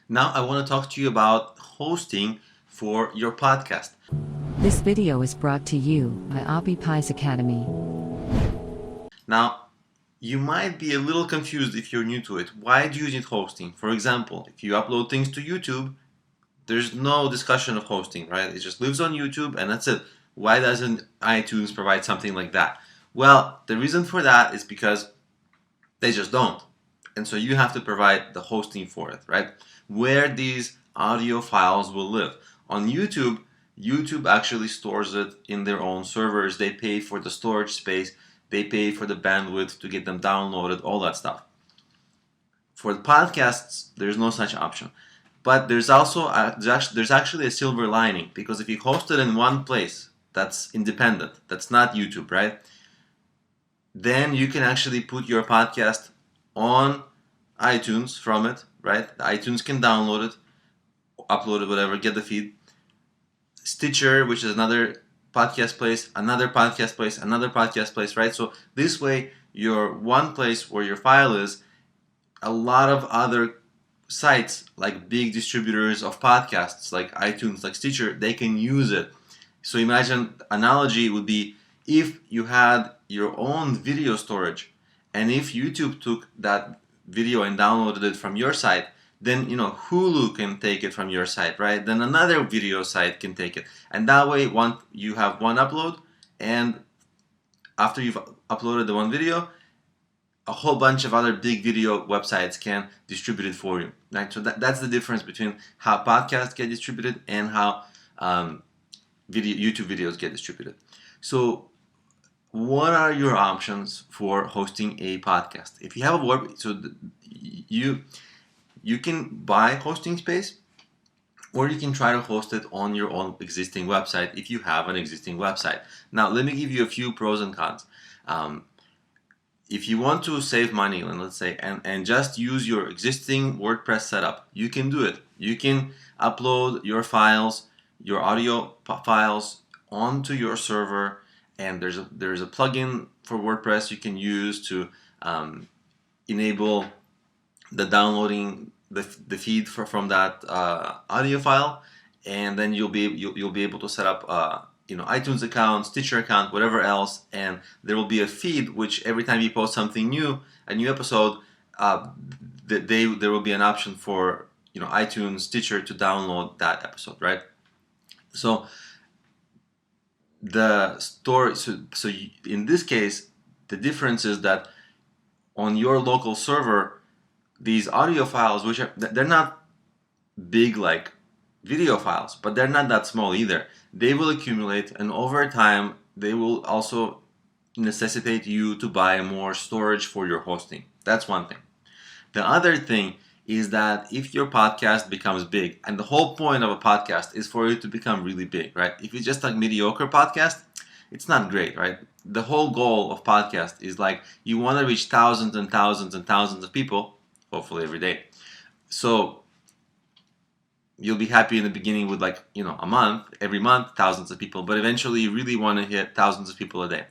Now I want to talk to you about hosting for your podcast. This video is brought to you by Abby Pies Academy. Now, you might be a little confused if you're new to it. Why do you need hosting? For example, if you upload things to YouTube, there's no discussion of hosting, right? It just lives on YouTube and that's it. Why doesn't iTunes provide something like that? Well, the reason for that is because they just don't. And so you have to provide the hosting for it, right? Where these audio files will live. On YouTube, YouTube actually stores it in their own servers. They pay for the storage space. They pay for the bandwidth to get them downloaded, all that stuff. For the podcasts, there's no such option. But there's also there's actually a silver lining, because if you host it in one place that's independent, that's not YouTube, right? Then you can actually put your podcast on iTunes from it, right? iTunes can download it, upload it, whatever, get the feed. Stitcher, which is another podcast place, another podcast place, another podcast place, right? So this way, your one place where your file is, a lot of other sites like big distributors of podcasts like iTunes, like Stitcher, they can use it. So imagine, analogy would be if you had your own video storage, and if YouTube took that video and downloaded it from your site, then Hulu can take it from your site, right? Then another video site can take it, and that way you have one upload, and after you've uploaded the one video, a whole bunch of other big video websites can distribute it for you, right? So that's the difference between how podcasts get distributed and how YouTube videos get distributed. So what are your options for hosting a podcast? If you have you can buy hosting space, or you can try to host it on your own existing website if you have an existing website. Now, let me give you a few pros and cons. If you want to save money, let's say, and just use your existing WordPress setup, you can do it. You can upload your files, your audio files, onto your server, and there's a plugin for WordPress you can use to enable the downloading the feed from that audio file, and then you'll be able to set up iTunes account, Stitcher account, whatever else, and there will be a feed which every time you post something new, a new episode, there will be an option for iTunes, Stitcher to download that episode, right? So the story, so in this case, the difference is that on your local server, these audio files, they're not big like video files, but they're not that small either. They will accumulate, and over time, they will also necessitate you to buy more storage for your hosting. That's one thing. The other thing is that if your podcast becomes big, and the whole point of a podcast is for it to become really big, right? If it's just a mediocre podcast, it's not great, right? The whole goal of podcast is like you want to reach thousands and thousands and thousands of people, hopefully every day. So you'll be happy in the beginning with every month, thousands of people, but eventually you really want to hit thousands of people a day.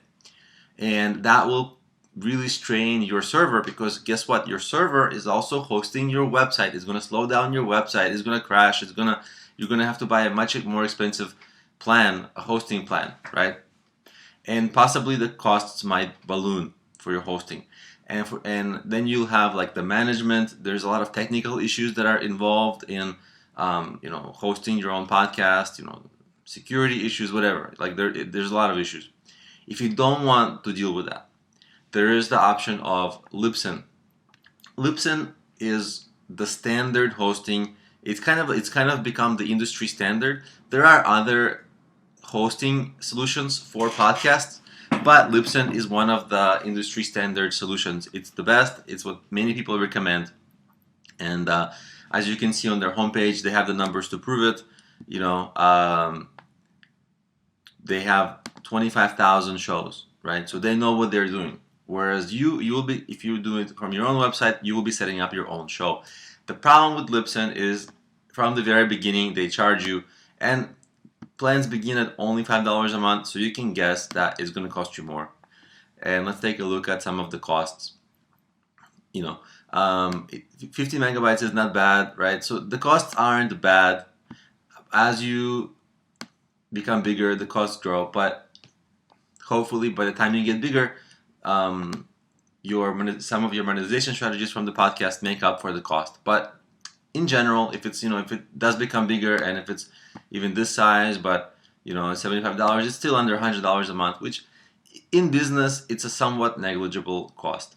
And that will really strain your server, because guess what? Your server is also hosting your website. It's going to slow down your website. It's going to crash. You're going to have to buy a much more expensive plan, a hosting plan, right? And possibly the costs might balloon for your hosting. And then you'll have like the management. There's a lot of technical issues that are involved in hosting your own podcast, security issues, whatever. Like there's a lot of issues. If you don't want to deal with that, there is the option of Libsyn. Libsyn is the standard hosting. It's kind of become the industry standard. There are other hosting solutions for podcasts, but Libsyn is one of the industry standard solutions. It's the best. It's what many people recommend. And as you can see on their homepage, they have the numbers to prove it. They have 25,000 shows, right? So they know what they're doing. Whereas you will be, if you do it from your own website, you will be setting up your own show. The problem with Libsyn is from the very beginning, they charge you, and plans begin at only $5 a month, so you can guess that it's going to cost you more. And let's take a look at some of the costs. 50 megabytes is not bad, right? So the costs aren't bad. As you become bigger, the costs grow, but hopefully by the time you get bigger, some of your monetization strategies from the podcast make up for the cost. But in general, if it does become bigger, and if it's even this size, but $75, it's still under $100 a month, which in business it's a somewhat negligible cost.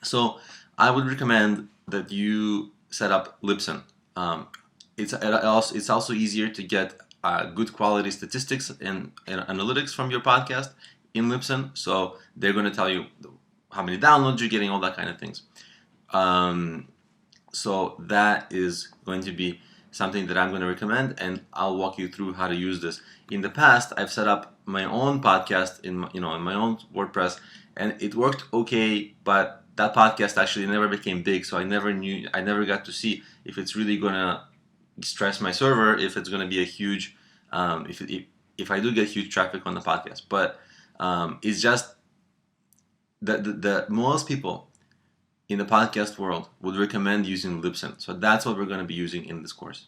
So I would recommend that you set up Libsyn. It's also easier to get good quality statistics and analytics from your podcast in Libsyn. So they're going to tell you how many downloads you're getting, all that kind of things. So that is going to be something that I'm going to recommend, and I'll walk you through how to use this. In the past, I've set up my own podcast in my own WordPress, and it worked okay, but that podcast actually never became big, so I never got to see if it's really going to stress my server, if it's going to be a huge, if I do get huge traffic on the podcast. But it's just that most people in the podcast world would recommend using Libsyn. So that's what we're going to be using in this course.